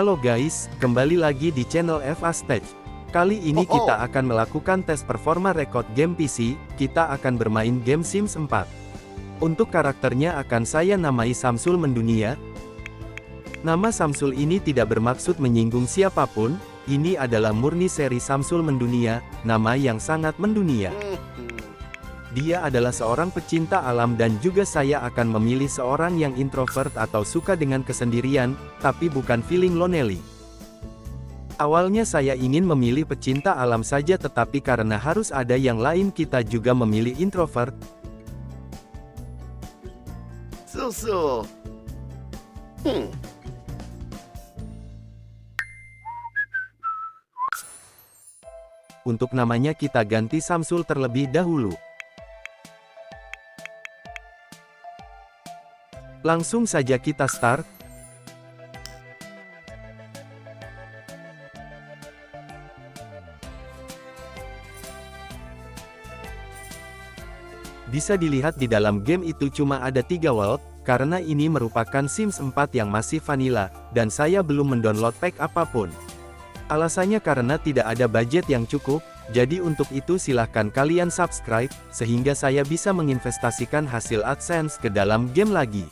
Halo guys, kembali lagi di channel FA Stage. Kali ini kita akan melakukan tes performa record game PC, kita akan bermain game Sims 4. Untuk karakternya akan saya namai Samsul Mendunia. Nama Samsul ini tidak bermaksud menyinggung siapapun, ini adalah murni seri Samsul Mendunia, nama yang sangat mendunia. Dia adalah seorang pecinta alam dan juga saya akan memilih seorang yang introvert atau suka dengan kesendirian, tapi bukan feeling lonely. Awalnya saya ingin memilih pecinta alam saja tetapi karena harus ada yang lain kita juga memilih introvert. So. Untuk namanya kita ganti Samsul terlebih dahulu. Langsung saja kita start. Bisa dilihat di dalam game itu cuma ada 3 world, karena ini merupakan Sims 4 yang masih vanilla, dan saya belum mendownload pack apapun. Alasannya karena tidak ada budget yang cukup, jadi untuk itu silahkan kalian subscribe, sehingga saya bisa menginvestasikan hasil AdSense ke dalam game lagi.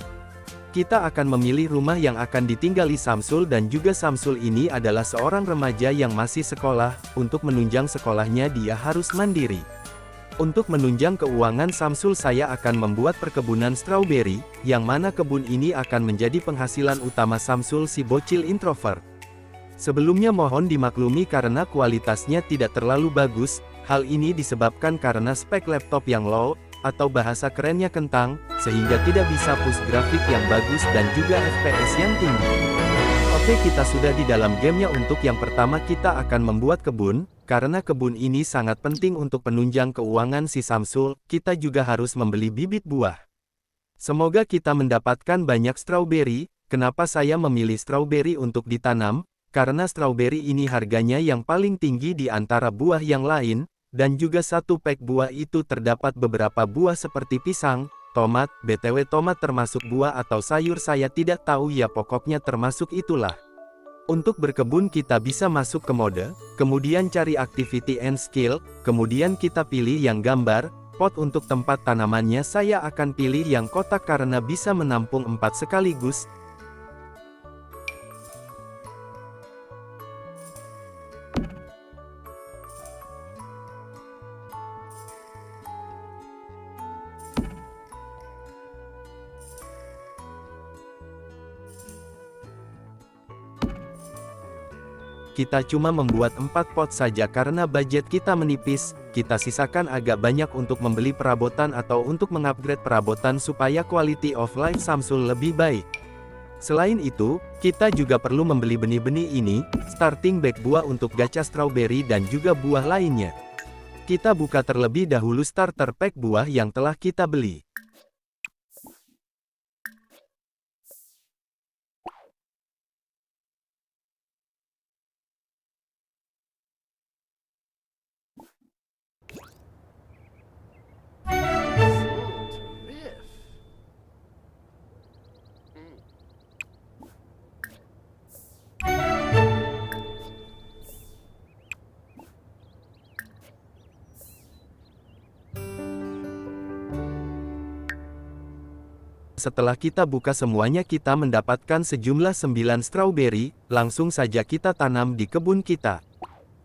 Kita akan memilih rumah yang akan ditinggali Samsul dan juga Samsul ini adalah seorang remaja yang masih sekolah, untuk menunjang sekolahnya dia harus mandiri. Untuk menunjang keuangan Samsul saya akan membuat perkebunan strawberry, yang mana kebun ini akan menjadi penghasilan utama Samsul si bocil introvert. Sebelumnya mohon dimaklumi karena kualitasnya tidak terlalu bagus, hal ini disebabkan karena spek laptop yang low, atau bahasa kerennya kentang, sehingga tidak bisa push grafik yang bagus dan juga FPS yang tinggi. Oke, kita sudah di dalam gamenya. Untuk yang pertama kita akan membuat kebun, karena kebun ini sangat penting untuk penunjang keuangan si Samsul, kita juga harus membeli bibit buah. Semoga kita mendapatkan banyak strawberry. Kenapa saya memilih strawberry untuk ditanam? Karena strawberry ini harganya yang paling tinggi di antara buah yang lain, dan juga satu pack buah itu terdapat beberapa buah seperti pisang, tomat, BTW tomat termasuk buah atau sayur saya tidak tahu ya pokoknya termasuk itulah. Untuk berkebun kita bisa masuk ke mode, kemudian cari activity and skill, kemudian kita pilih yang gambar, pot untuk tempat tanamannya saya akan pilih yang kotak karena bisa menampung 4 sekaligus. Kita cuma membuat 4 pot saja karena budget kita menipis, kita sisakan agak banyak untuk membeli perabotan atau untuk mengupgrade perabotan supaya quality of life Samsul lebih baik. Selain itu, kita juga perlu membeli benih-benih ini, starting bag buah untuk gacha strawberry dan juga buah lainnya. Kita buka terlebih dahulu starter pack buah yang telah kita beli. Setelah kita buka semuanya kita mendapatkan sejumlah 9 strawberry, langsung saja kita tanam di kebun kita.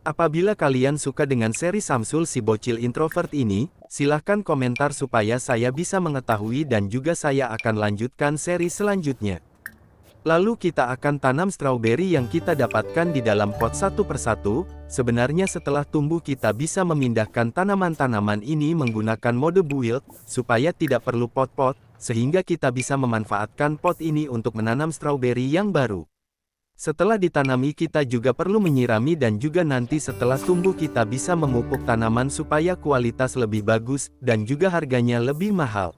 Apabila kalian suka dengan seri Samsul si bocil introvert ini, silahkan komentar supaya saya bisa mengetahui dan juga saya akan lanjutkan seri selanjutnya. Lalu kita akan tanam strawberry yang kita dapatkan di dalam pot satu persatu. Sebenarnya setelah tumbuh kita bisa memindahkan tanaman-tanaman ini menggunakan mode build, supaya tidak perlu pot-pot, sehingga kita bisa memanfaatkan pot ini untuk menanam strawberry yang baru. Setelah ditanami kita juga perlu menyirami dan juga nanti setelah tumbuh kita bisa memupuk tanaman supaya kualitas lebih bagus, dan juga harganya lebih mahal.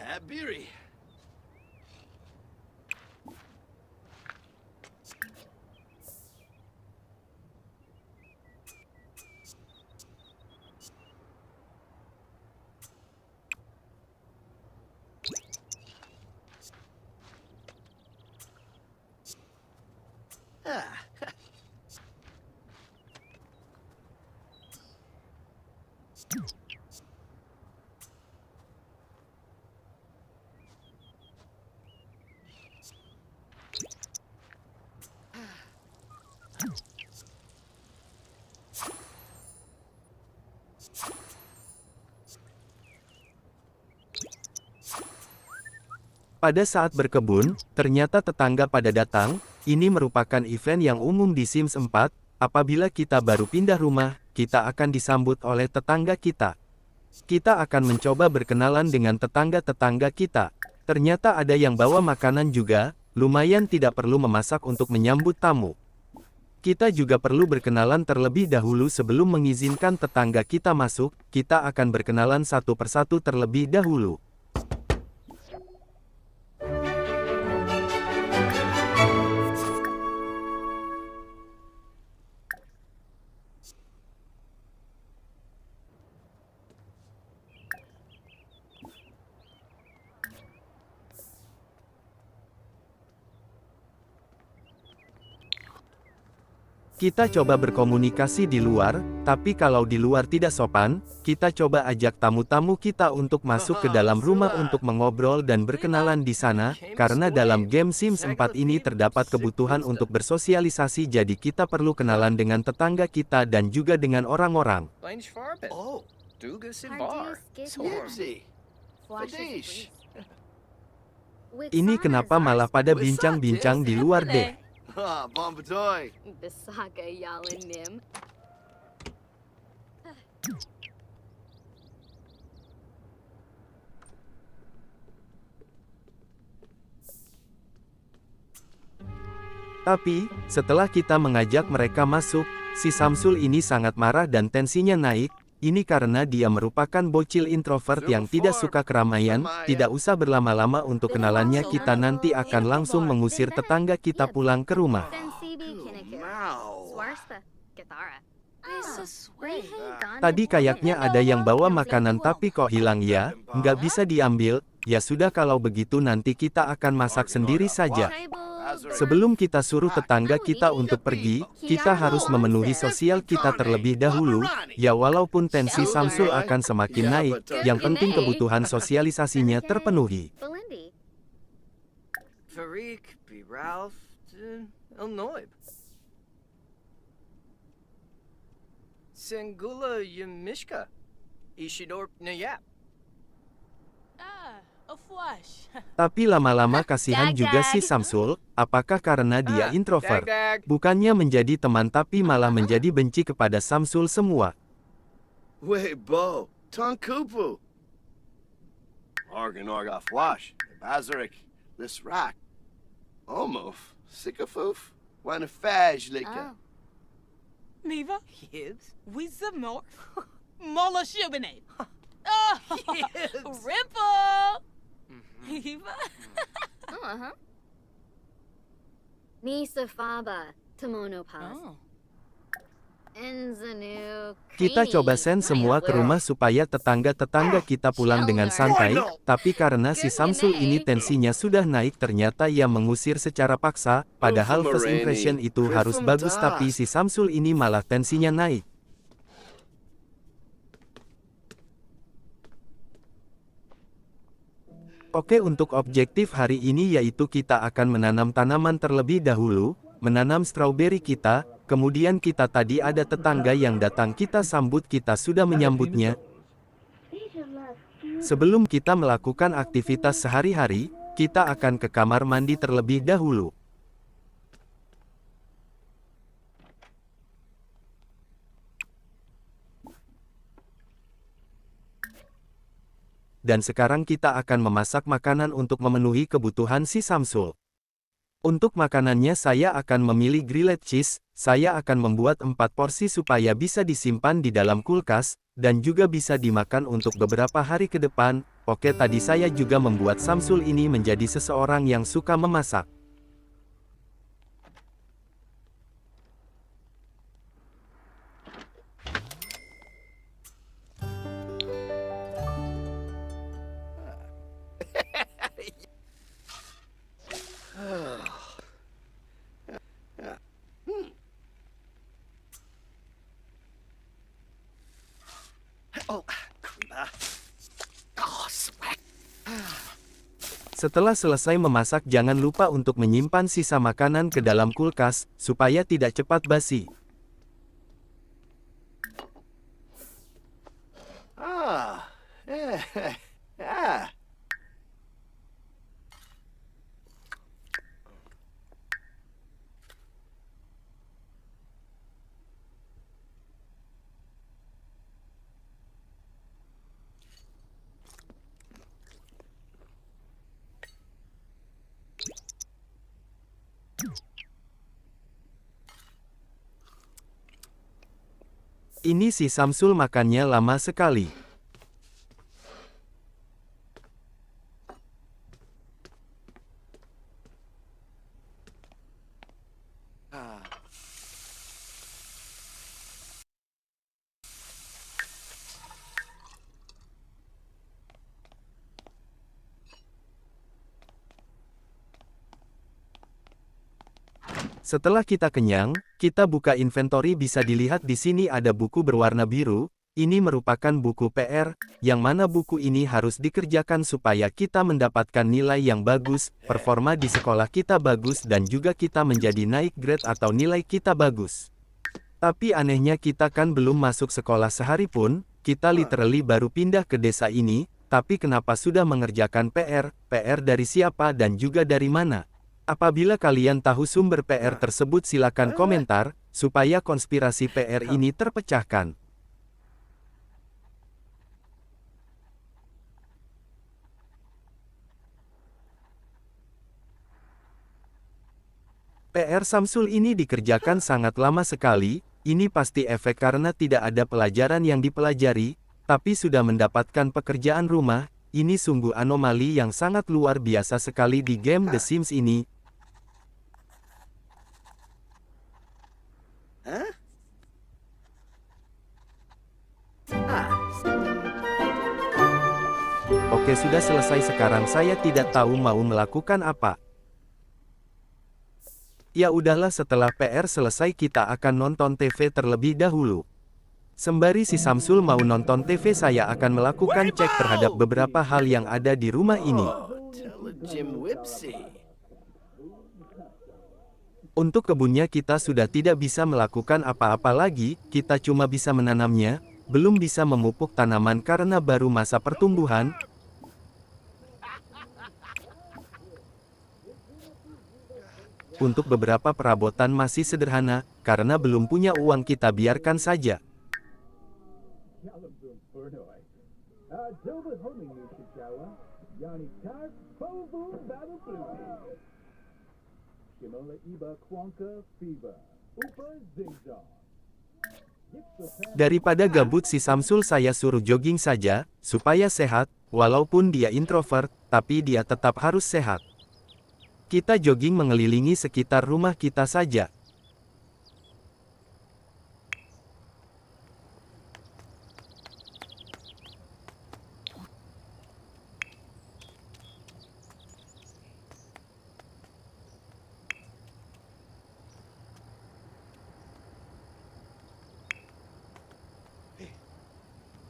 Habiri. Ah. Pada saat berkebun, ternyata tetangga pada datang. Ini merupakan event yang umum di Sims 4. Apabila kita baru pindah rumah, kita akan disambut oleh tetangga kita. Kita akan mencoba berkenalan dengan tetangga-tetangga kita. Ternyata ada yang bawa makanan juga, lumayan tidak perlu memasak untuk menyambut tamu. Kita juga perlu berkenalan terlebih dahulu sebelum mengizinkan tetangga kita masuk. Kita akan berkenalan satu persatu terlebih dahulu. Kita coba berkomunikasi di luar, tapi kalau di luar tidak sopan, kita coba ajak tamu-tamu kita untuk masuk ke dalam rumah untuk mengobrol dan berkenalan di sana, karena dalam game Sims 4 ini terdapat kebutuhan untuk bersosialisasi, jadi kita perlu kenalan dengan tetangga kita dan juga dengan orang-orang. Oh, Simsy. Fadish. Ini kenapa malah pada bincang-bincang di luar deh? Ah, Bombatoy. Bisaka Yalanim. Tapi, setelah kita mengajak mereka masuk, si Samsul ini sangat marah dan tensinya naik. Ini karena dia merupakan bocil introvert yang tidak suka keramaian. Tidak usah berlama-lama untuk kenalannya, kita nanti akan langsung mengusir tetangga kita pulang ke rumah. Tadi kayaknya ada yang bawa makanan tapi kok hilang ya, nggak bisa diambil. Ya sudah, kalau begitu nanti kita akan masak sendiri saja. Sebelum kita suruh tetangga kita untuk pergi, kita harus memenuhi sosial kita terlebih dahulu. Ya walaupun tensi Samsul akan semakin naik, yang penting kebutuhan sosialisasinya terpenuhi. Farik, Ralph, Elnoib. Sengula Yemishka, Ishidorp Nayap. Tapi lama-lama kasihan juga si Samsul, apakah karena dia introvert? Bukannya menjadi teman tapi malah menjadi benci kepada Samsul semua. Wait, Bo. Tonkupu. Organ Orga Fwash. Bazarik. Lisrak. Omof. Sikafoof. Wanafaj Lika. Miva, Gibbs? Wizamorph, Mola Shubinate. Oh, Ripple! Miva? Nisa Faba, Tamonopas. Oh. Enzanu. Kita coba send semua ke rumah supaya tetangga-tetangga kita pulang dengan santai, tapi karena si Samsul ini tensinya sudah naik, ternyata ia mengusir secara paksa, padahal first impression itu harus bagus tapi si Samsul ini malah tensinya naik. Oke, untuk objektif hari ini yaitu kita akan menanam tanaman terlebih dahulu, menanam strawberry kita, kemudian kita tadi ada tetangga yang datang kita sambut, kita sudah menyambutnya. Sebelum kita melakukan aktivitas sehari-hari, kita akan ke kamar mandi terlebih dahulu. Dan sekarang kita akan memasak makanan untuk memenuhi kebutuhan si Samsul. Untuk makanannya saya akan memilih grilled cheese, saya akan membuat 4 porsi supaya bisa disimpan di dalam kulkas, dan juga bisa dimakan untuk beberapa hari ke depan. Oke, tadi saya juga membuat Samsul ini menjadi seseorang yang suka memasak. Oh, creeper. Oh, sweat. Setelah selesai memasak, jangan lupa untuk menyimpan sisa makanan ke dalam kulkas, supaya tidak cepat basi. Ah, yeah. Ini si Samsul makannya lama sekali. Setelah kita kenyang, kita buka inventory. Bisa dilihat di sini ada buku berwarna biru. Ini merupakan buku PR, yang mana buku ini harus dikerjakan supaya kita mendapatkan nilai yang bagus, performa di sekolah kita bagus dan juga kita menjadi naik grade atau nilai kita bagus. Tapi anehnya kita kan belum masuk sekolah sehari pun, kita literally baru pindah ke desa ini, tapi kenapa sudah mengerjakan PR? PR dari siapa dan juga dari mana? Apabila kalian tahu sumber PR tersebut, silakan komentar, supaya konspirasi PR ini terpecahkan. PR Samsul ini dikerjakan sangat lama sekali, ini pasti efek karena tidak ada pelajaran yang dipelajari, tapi sudah mendapatkan pekerjaan rumah. Ini sungguh anomali yang sangat luar biasa sekali di game The Sims ini. Oke, sudah selesai. Sekarang saya tidak tahu mau melakukan apa. Ya udahlah, setelah PR selesai kita akan nonton TV terlebih dahulu. Sembari si Samsul mau nonton TV, saya akan melakukan cek terhadap beberapa hal yang ada di rumah ini. Tell Jim Whipsy. Untuk kebunnya kita sudah tidak bisa melakukan apa-apa lagi, kita cuma bisa menanamnya, belum bisa memupuk tanaman karena baru masa pertumbuhan. Untuk beberapa perabotan masih sederhana, karena belum punya uang kita biarkan saja. Daripada gabut si Samsul, saya suruh jogging saja, supaya sehat, walaupun dia introvert, tapi dia tetap harus sehat. Kita jogging mengelilingi sekitar rumah kita saja.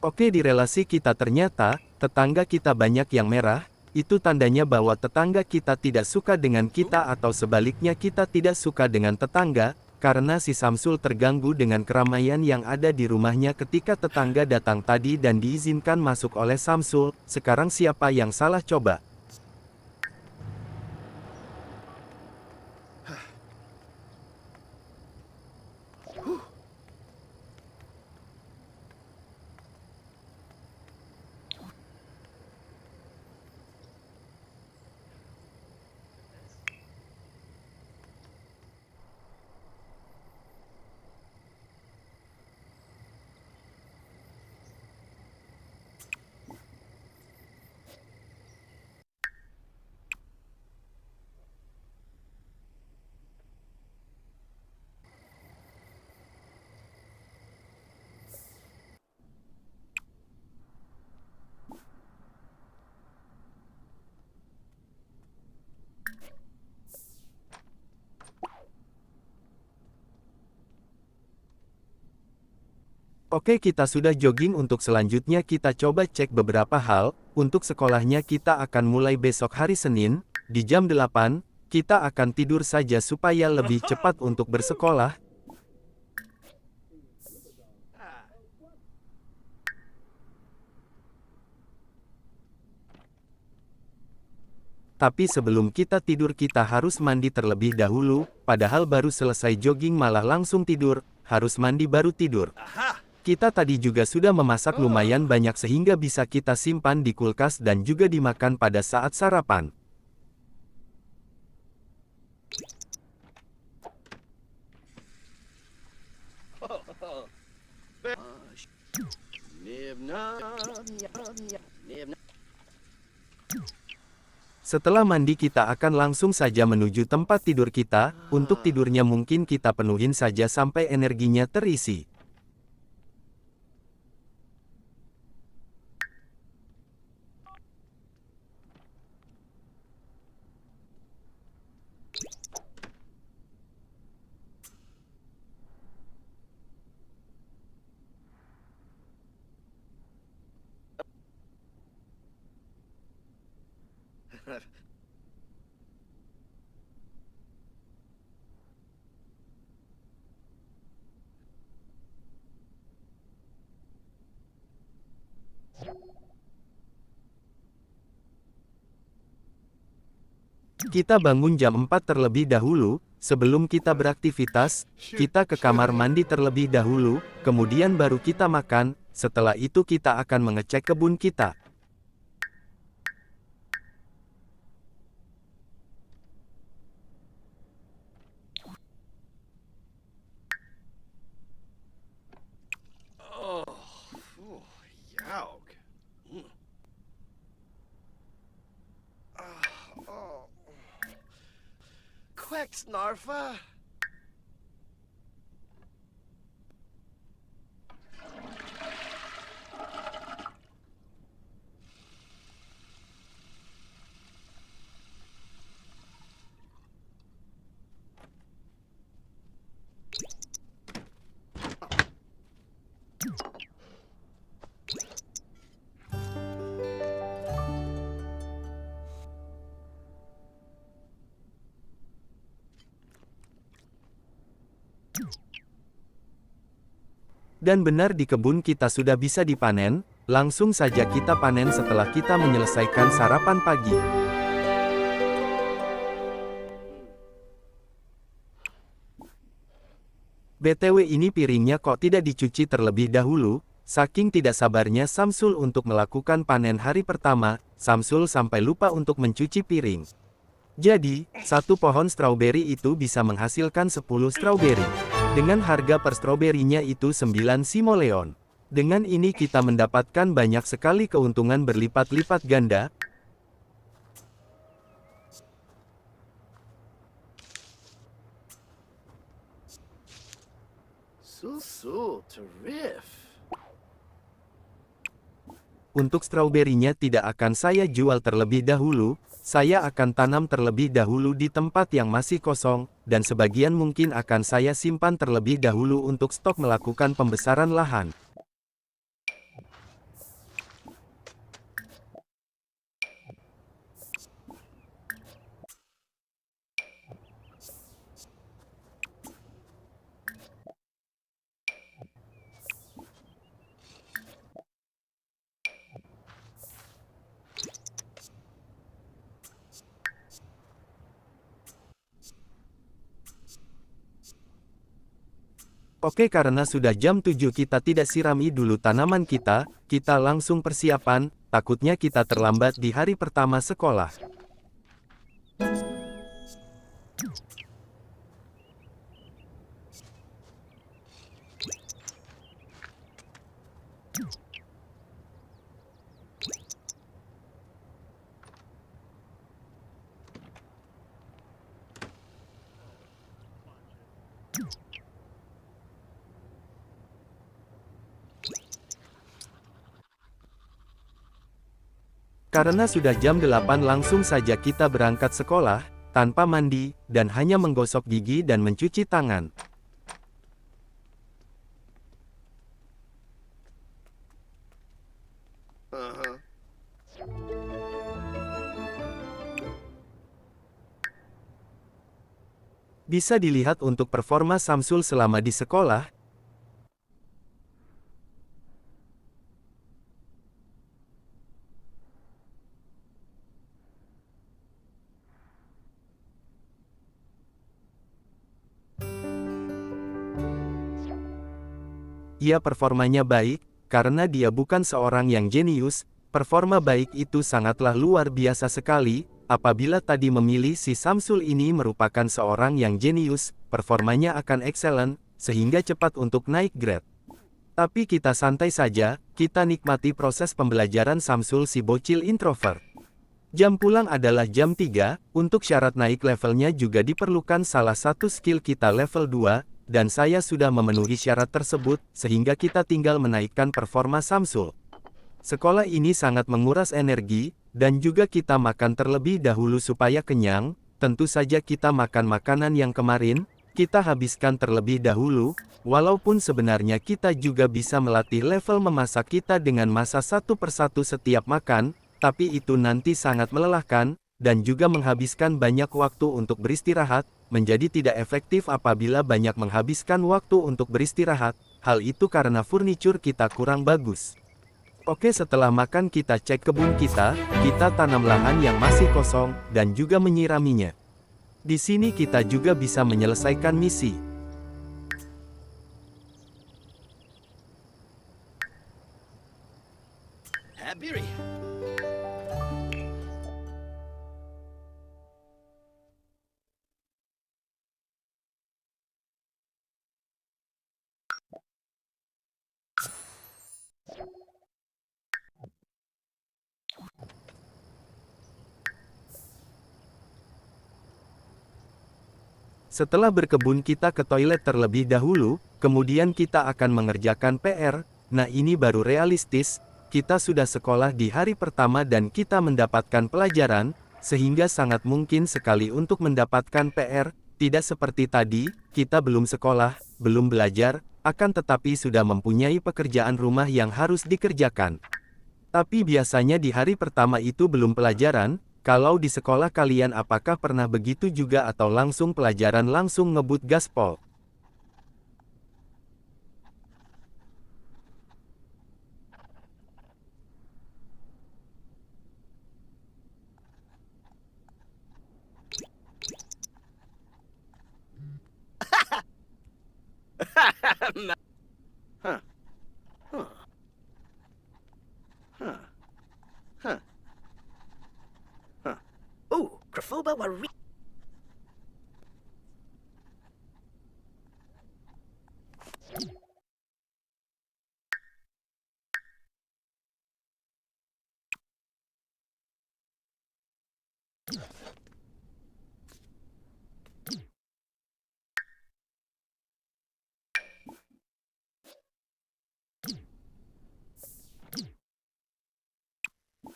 Oke, di relasi kita ternyata, tetangga kita banyak yang merah. Itu tandanya bahwa tetangga kita tidak suka dengan kita atau sebaliknya kita tidak suka dengan tetangga, karena si Samsul terganggu dengan keramaian yang ada di rumahnya ketika tetangga datang tadi dan diizinkan masuk oleh Samsul. Sekarang siapa yang salah coba? Oke, kita sudah jogging. Untuk selanjutnya kita coba cek beberapa hal. Untuk sekolahnya kita akan mulai besok hari Senin, di jam 8, kita akan tidur saja supaya lebih cepat untuk bersekolah. Tapi sebelum kita tidur kita harus mandi terlebih dahulu, padahal baru selesai jogging malah langsung tidur, harus mandi baru tidur. Kita tadi juga sudah memasak lumayan banyak sehingga bisa kita simpan di kulkas dan juga dimakan pada saat sarapan. Setelah mandi kita akan langsung saja menuju tempat tidur kita. Untuk tidurnya mungkin kita penuhin saja sampai energinya terisi. Kita bangun jam 4 terlebih dahulu. Sebelum kita beraktivitas, kita ke kamar mandi terlebih dahulu, kemudian baru kita makan. Setelah itu kita akan mengecek kebun kita. Yauk. Quick, Snarfa. Dan benar di kebun kita sudah bisa dipanen, langsung saja kita panen setelah kita menyelesaikan sarapan pagi. BTW ini piringnya kok tidak dicuci terlebih dahulu, saking tidak sabarnya Samsul untuk melakukan panen hari pertama, Samsul sampai lupa untuk mencuci piring. Jadi, satu pohon stroberi itu bisa menghasilkan 10 stroberi. Dengan harga per stroberinya itu 9 simoleon. Dengan ini kita mendapatkan banyak sekali keuntungan berlipat-lipat ganda. Sul, Tarif. Untuk stroberinya tidak akan saya jual terlebih dahulu. Saya akan tanam terlebih dahulu di tempat yang masih kosong, dan sebagian mungkin akan saya simpan terlebih dahulu untuk stok melakukan pembesaran lahan. Oke, karena sudah jam 7 kita tidak sirami dulu tanaman kita langsung persiapan, takutnya kita terlambat di hari pertama sekolah. Karena sudah jam 8 langsung saja kita berangkat sekolah, tanpa mandi, dan hanya menggosok gigi dan mencuci tangan. Bisa dilihat untuk performa Samsul selama di sekolah. Ia performanya baik, karena dia bukan seorang yang jenius. Performa baik itu sangatlah luar biasa sekali. Apabila tadi memilih si Samsul ini merupakan seorang yang jenius, performanya akan excellent, sehingga cepat untuk naik grade. Tapi kita santai saja, kita nikmati proses pembelajaran Samsul si bocil introvert. Jam pulang adalah jam 3, untuk syarat naik levelnya juga diperlukan salah satu skill kita level 2, dan saya sudah memenuhi syarat tersebut, sehingga kita tinggal menaikkan performa Samsul. Sekolah ini sangat menguras energi, dan juga kita makan terlebih dahulu supaya kenyang. Tentu saja kita makan makanan yang kemarin, kita habiskan terlebih dahulu, walaupun sebenarnya kita juga bisa melatih level memasak kita dengan masak satu persatu setiap makan, tapi itu nanti sangat melelahkan, dan juga menghabiskan banyak waktu untuk beristirahat, menjadi tidak efektif apabila banyak menghabiskan waktu untuk beristirahat. Hal itu karena furniture kita kurang bagus. Oke, setelah makan kita cek kebun kita tanam lahan yang masih kosong, dan juga menyiraminya. Di sini kita juga bisa menyelesaikan misi. Habiri. Setelah berkebun kita ke toilet terlebih dahulu, kemudian kita akan mengerjakan PR. Nah, ini baru realistis, kita sudah sekolah di hari pertama dan kita mendapatkan pelajaran, sehingga sangat mungkin sekali untuk mendapatkan PR, tidak seperti tadi, kita belum sekolah, belum belajar, akan tetapi sudah mempunyai pekerjaan rumah yang harus dikerjakan. Tapi biasanya di hari pertama itu belum pelajaran. Kalau di sekolah kalian apakah pernah begitu juga atau langsung pelajaran langsung ngebut gaspol? Huh. Huh. Huh. Huh. Huh. Ooh, Krafoba Wari.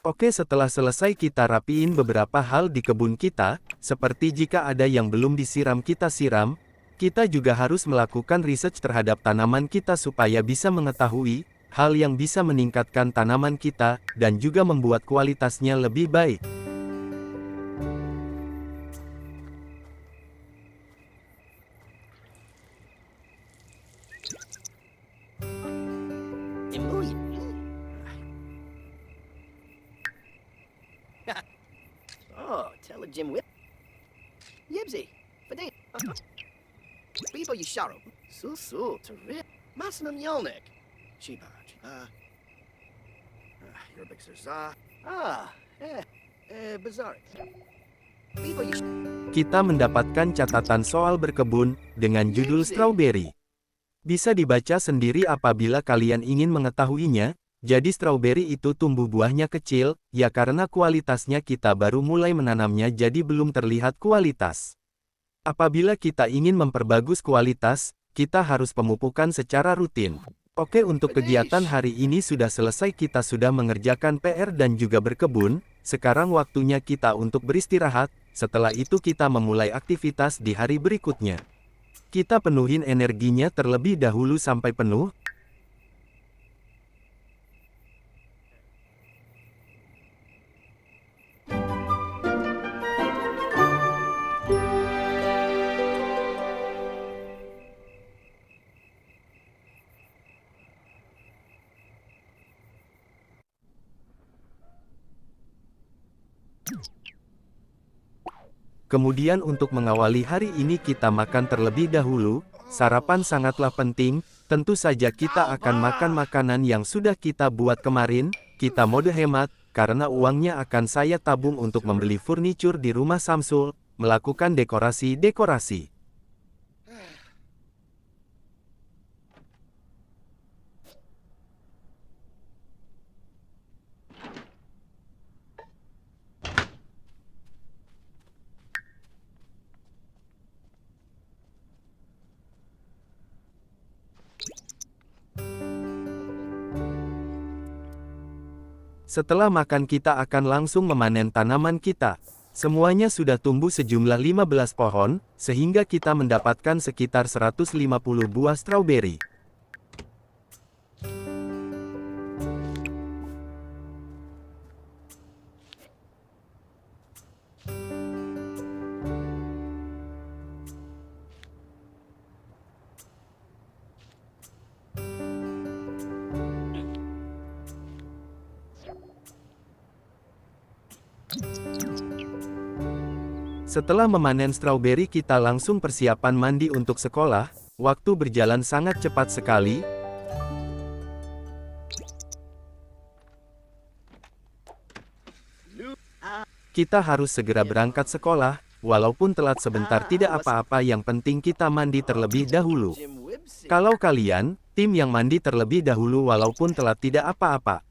Oke, setelah selesai kita rapiin beberapa hal di kebun kita, seperti jika ada yang belum disiram kita siram, kita juga harus melakukan research terhadap tanaman kita supaya bisa mengetahui hal yang bisa meningkatkan tanaman kita, dan juga membuat kualitasnya lebih baik. Emui. Oh, tell a Jim Whip. Yibsy. Fadane. Bibo Yisharo. Susu. Terrific. Masanam Yelnik. Chiba. Your big Zerza. Bizarre. Bibo Yisharo. Kita mendapatkan catatan soal berkebun, dengan judul strawberry. Bisa dibaca sendiri apabila kalian ingin mengetahuinya. Jadi strawberry itu tumbuh buahnya kecil, ya karena kualitasnya kita baru mulai menanamnya jadi belum terlihat kualitas. Apabila kita ingin memperbagus kualitas, kita harus pemupukan secara rutin. Oke, untuk kegiatan hari ini sudah selesai, kita sudah mengerjakan PR dan juga berkebun, sekarang waktunya kita untuk beristirahat, setelah itu kita memulai aktivitas di hari berikutnya. Kita penuhin energinya terlebih dahulu sampai penuh. Kemudian untuk mengawali hari ini kita makan terlebih dahulu, sarapan sangatlah penting, tentu saja kita akan makan makanan yang sudah kita buat kemarin, kita mode hemat, karena uangnya akan saya tabung untuk membeli furniture di rumah Samsul, melakukan dekorasi-dekorasi. Setelah makan kita akan langsung memanen tanaman kita. Semuanya sudah tumbuh sejumlah 15 pohon, sehingga kita mendapatkan sekitar 150 buah stroberi. Setelah memanen stroberi kita langsung persiapan mandi untuk sekolah, waktu berjalan sangat cepat sekali. Kita harus segera berangkat sekolah, walaupun telat sebentar tidak apa-apa yang penting kita mandi terlebih dahulu. Jim Wibsey. Kalau kalian, tim yang mandi terlebih dahulu walaupun telat tidak apa-apa.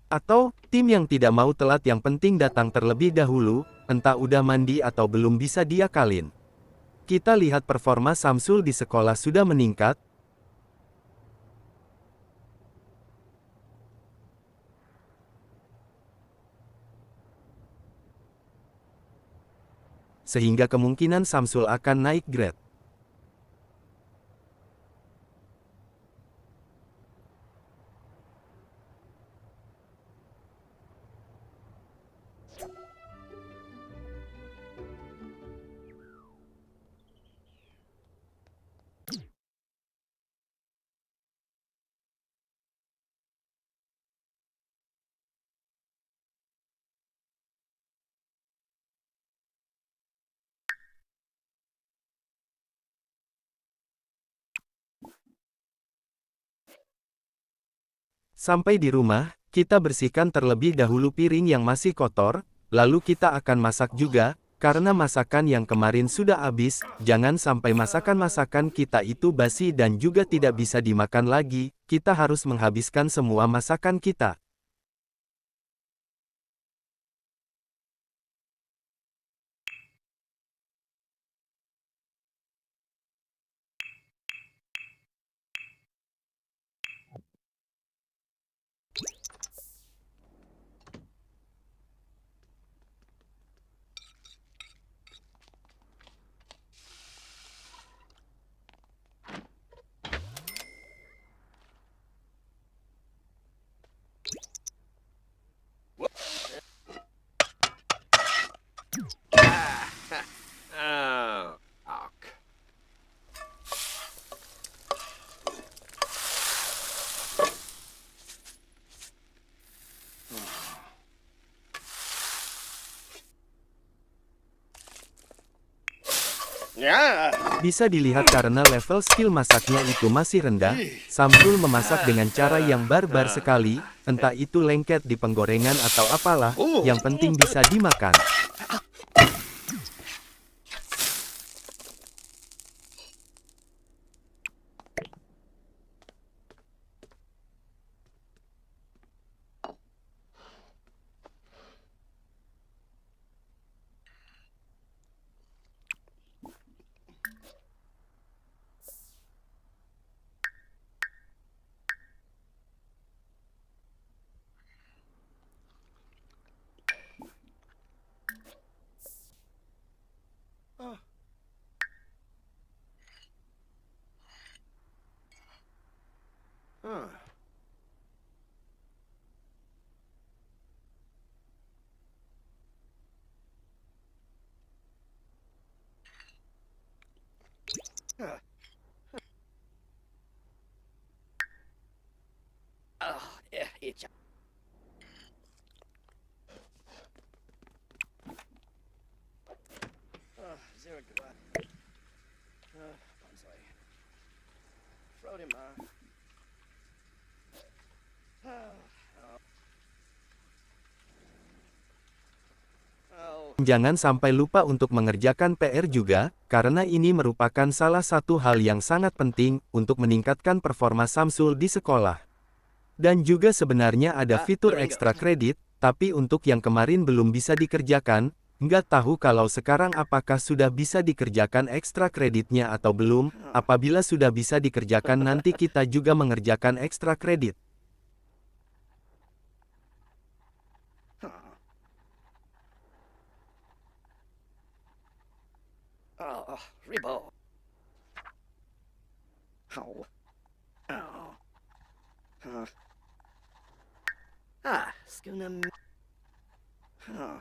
Atau, tim yang tidak mau telat yang penting datang terlebih dahulu, entah udah mandi atau belum bisa diakalin. Kita lihat performa Samsul di sekolah sudah meningkat. Sehingga kemungkinan Samsul akan naik grade. Sampai di rumah, kita bersihkan terlebih dahulu piring yang masih kotor, lalu kita akan masak juga, karena masakan yang kemarin sudah habis, jangan sampai masakan-masakan kita itu basi dan juga tidak bisa dimakan lagi, kita harus menghabiskan semua masakan kita. Oh, ok. Ya. Bisa dilihat karena level skill masaknya itu masih rendah, Samsul memasak dengan cara yang barbar sekali, entah itu lengket di penggorengan atau apalah, yang penting bisa dimakan. Huh. Oh, yeah, it's Bunsley. Throw him off. Oh. Jangan sampai lupa untuk mengerjakan PR juga, karena ini merupakan salah satu hal yang sangat penting untuk meningkatkan performa Samsul di sekolah. Dan juga sebenarnya ada fitur ekstra kredit, tapi untuk yang kemarin belum bisa dikerjakan, nggak tahu kalau sekarang apakah sudah bisa dikerjakan ekstra kreditnya atau belum. Apabila sudah bisa dikerjakan nanti kita juga mengerjakan ekstra kredit. Oh, Rebo. Oh. Oh. Schooner. Oh.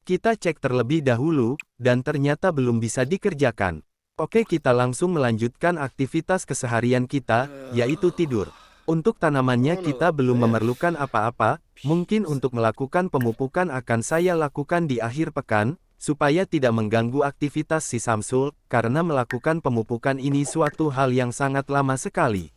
Kita cek terlebih dahulu, dan ternyata belum bisa dikerjakan. Oke, kita langsung melanjutkan aktivitas keseharian kita, yaitu tidur. Untuk tanamannya kita belum memerlukan apa-apa, mungkin untuk melakukan pemupukan akan saya lakukan di akhir pekan, supaya tidak mengganggu aktivitas si Samsul, karena melakukan pemupukan ini suatu hal yang sangat lama sekali.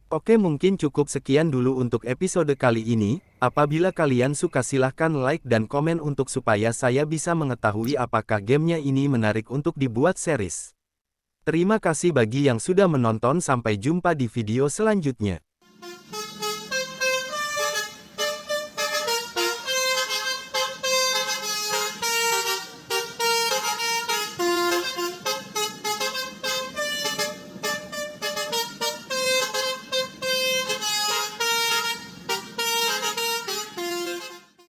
Oke, mungkin cukup sekian dulu untuk episode kali ini. Apabila kalian suka silahkan like dan komen untuk supaya saya bisa mengetahui apakah gamenya ini menarik untuk dibuat series. Terima kasih bagi yang sudah menonton, sampai jumpa di video selanjutnya.